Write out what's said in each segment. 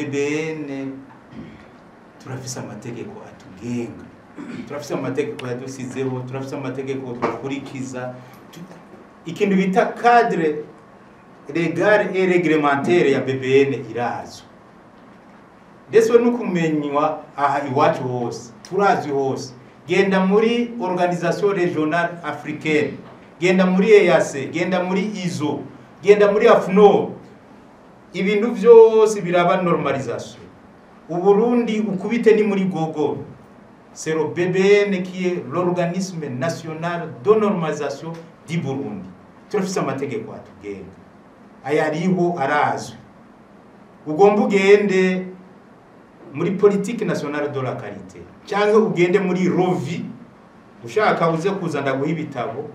BBN turafise amategeko atugenga, turafise amategeko yadusizeho, turafise amategeko dukurikiza, ikintu bita cadre legal et réglementaire ya BBN irazwe. Ndetse no kumenywa aha iwacu hose, turazwi hose. Genda muri organisation régionale africaine, genda muri EAC, genda muri ISO, genda muri AFNO, ibintu byose biraba normalisation. U Burundi ukubite ni muri gogo. C'est le BBN qui est l'organisme national de normalisation du Burundi. Turafise amategeko atugenga. Ayariho arazwe. Ugomba ugende muri politique nationale de la qualité. Cyangwa ugende muri rovi ushaka uze kuzanda guha ibitabo.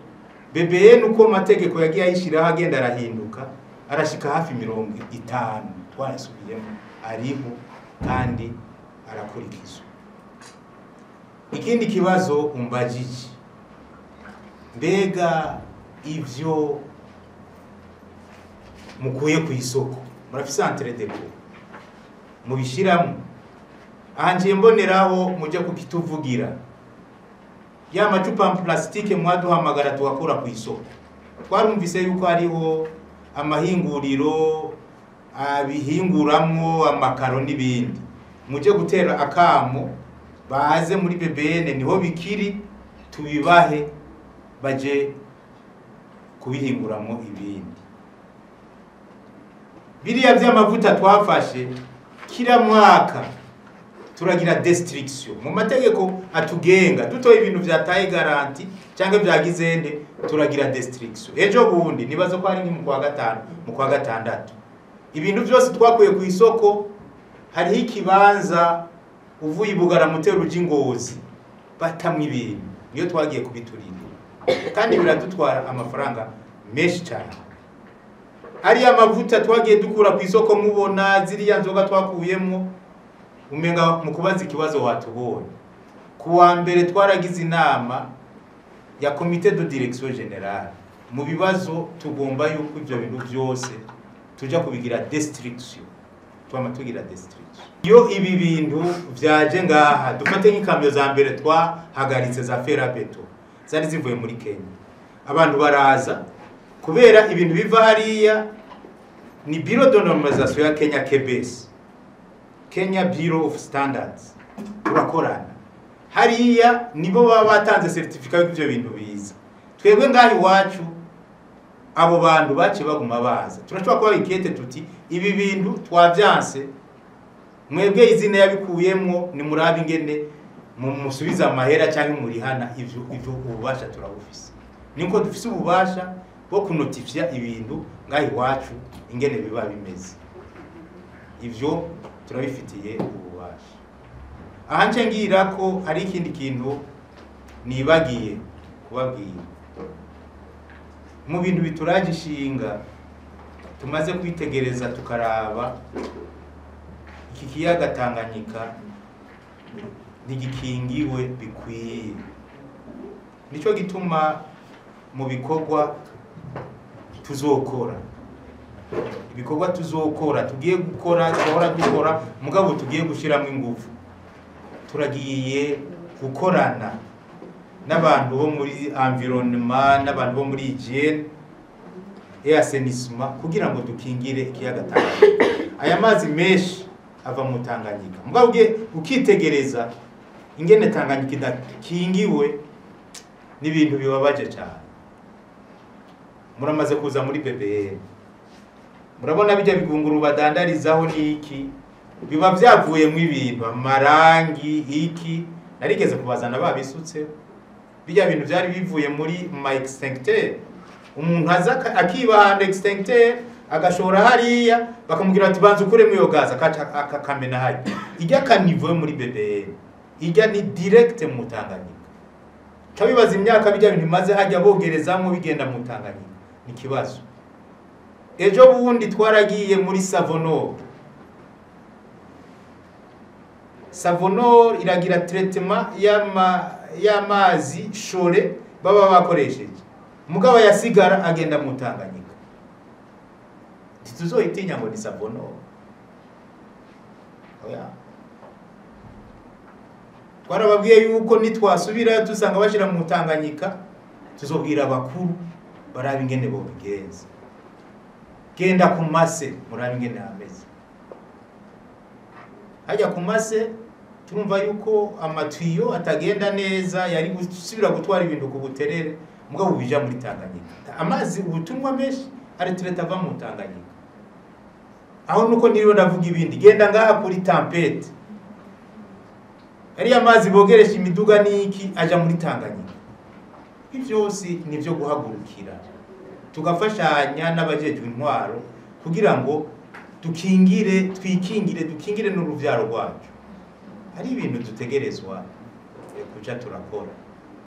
BBN uko amategeko yagiye ayishiraho agenda arahinduka, arashika hafi 50 twasubiyemo ariho kandi arakurikizwa. Ikindi kibazo umbajiji, mbega ivyo mukuye ku isoko murafise entre depot mubishiramo, anje mboneraho mujya kukituvugira ya macupa plastike mwaduhamagara tuwakura ku isoko. Twarumvise yuko hariho amahinguriro abihinguramwo amakaro n'ibindi, muje gutera akamo baze muri BBN niho bikiri, tubibahe baje kubihinguramo ibindi. Biriya by'amavuta twafashe kila mwaka turagira destruction mu mategeko atugenga, dutoye ibintu vyataye garanti cyangwa vyagizende turagira destruction. Ejo bundi nibazo ko ari mu kwa gatanu mu kwa gatandatu ibintu byose twakuye ku isoko, hariho ikibanza uvuye ibugara mutero ujingozi batamwe ibintu, niyo twagiye kubiturinda kandi biradutwara amafaranga menshi cyane. Ari amavuta twagiye dukura ku isoko mubona ziriya nzoga twakuyemo, umenga mukubaza ikibazo watubonye. Kuwa mbere twaragize inama ya comité de direction générale, mu bibazo tugomba yuko ibyo bintu byose tuja kubigira destruction, twamatugira destruction. Iyo ibi bintu vyaje ngaha, dufate nk'ikamyo za mbere twahagaritse za ferabeto zari zivuye muri Kenya, abantu baraza kubera ibintu biva hariya ni Bureau de normalisation ya Kenya KBS, Kenya Bureau of Standards, turakorana hariya nibo baba batanze certificate y'ibyo bintu biza. Twebwe ngahi wacu abo bantu bace baguma baza, turashobora kuba ikete tuti ibi bintu twavyanse, mwebwe izina yabikuyemo ni murabe ingene musubiza amahera cyangwa murihana ivyo ububasha turabufise. Niko dufise ububasha bwo kunotifya ibintu ngahi wacu ingene biba bimeze, ivyo turabifitiye ububasha. Ahanje ngira ko hari ikindi kintu nibagiye kubabwira. Mu bintu bituraje ishinga tumaze kwitegereza tukaraba iki kiyaga Tanganyika ntigikingiwe bikwiye. Nico gituma mu bikorwa tuzokora, ibikorwa tuzokora tugiye gukora twahora dukora mugabo tugiye gushiramo ingufu, turagiye gukorana n'abantu bo muri environnement n'abantu bo muri hygiene et assainissement kugira ngo dukingire ikiyaga Tanganyika. Aya mazi meshi ava mu Tanganyika, mugabo ugiye ukitegereza ingene Tanganyika idakingiwe n'ibintu bibabaje cyane. Muramaze kuza muri BBN, murabona bijya bigunguru badandarizaho niki biba byavuye mu ibintu amarangi iki, narigeze kubazana babisutse bijya bintu byari bivuye muri ma extincteur. Umuntu aza akiba hand extincteur agashora hariya bakamubwira ati banza ukuremo iyo gaza akakamena hayi, ijya kanivuye muri BBN, ijya ni direct mu Tanganyika. Cabibaza imyaka bijya bintu maze hajya bogerezamo bigenda mu Tanganyika, ni kibazo. Ejo bundi twaragiye muri Savonor. Savonor iragira traitement y'amazi shore baba bakoresheje, mugabo yasigara agenda mu Tanganyika. Tuzoyitinya ngo ni Savonor. oya twarababwiye yuko nitwasubira dusanga bashira mu Tanganyika tuzobwira abakuru baraba ingene bo bigenza genda ku mase murabe ingene ameze hajya ku mase turumva yuko amatiyo atagenda neza yari gusubira gutwara ibintu ku buterere mugabo bija muri Tanganyika amazi ubutumwa meshi ari turetava mu Tanganyika aho nuko niriwe ndavuga ibindi genda ngaha kuri tempete ari amazi bogeresha imiduga niki aja muri Tanganyika ivyose nivyo guhagurukira tugafashanya n'abajejwe intwaro kugira ngo dukingire n'uruvyaro rwacu hari ibintu dutegerezwa kuja turakora